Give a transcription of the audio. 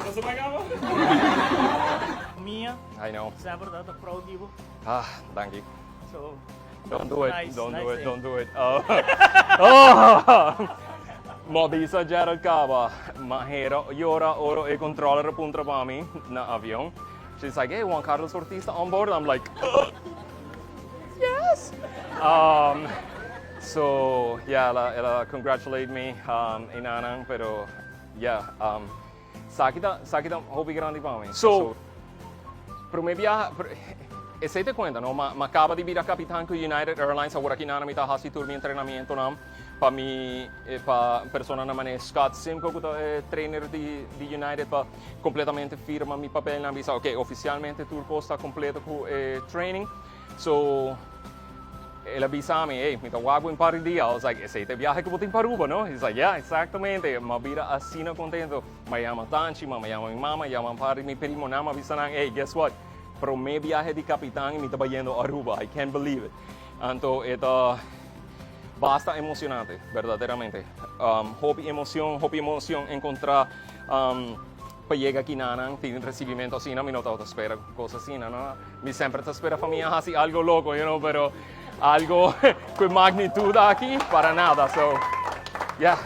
Gusto mo nga ba? Mia, I know. sempre dat een proud people. Thank you. So, Don't do it. Nice, Don't nice do it. thing. Don't do it. Oh. Mabisa Gerald Kaba, mahera yora oro e controller punta pa mi na avion. She's like, hey, Juan Carlos Ortiz on board. I'm like, yes. So yeah, ela congratulate me inanang, pero yeah, sakita hobby grande pa mi. So, pero me viaja. E se te cuenta, no? Ma acaba di vira capitan con United Airlines, agora que nana mi ta hasi tur mi entrenamiento nam, pa mi pa persona na mane Scott Simco, trainer di United, pa completamente firma mi papel na visa, ok, oficialmente tur costa completo con training. So él avisa a mí, hey, me tawago en par de días. I was like, ese te viaje que voy para Aruba, ¿no? He's like, yeah, exactamente. Me vira así no contento. Me llama Tanchi, me llama mi mamá, llama un par de mi primo, nada, me avisan, hey, guess what? Pero me viaje de capitán y me estaba yendo a Aruba. I can't believe it. Entonces, basta emocionante, verdaderamente. Hobby emoción encontrar para llegar aquí, tiene recibimiento así, no me nota te espera cosas así, no. Me siempre te espera familia así, algo loco, you know, pero algo con magnitud aquí, para nada. So, yeah.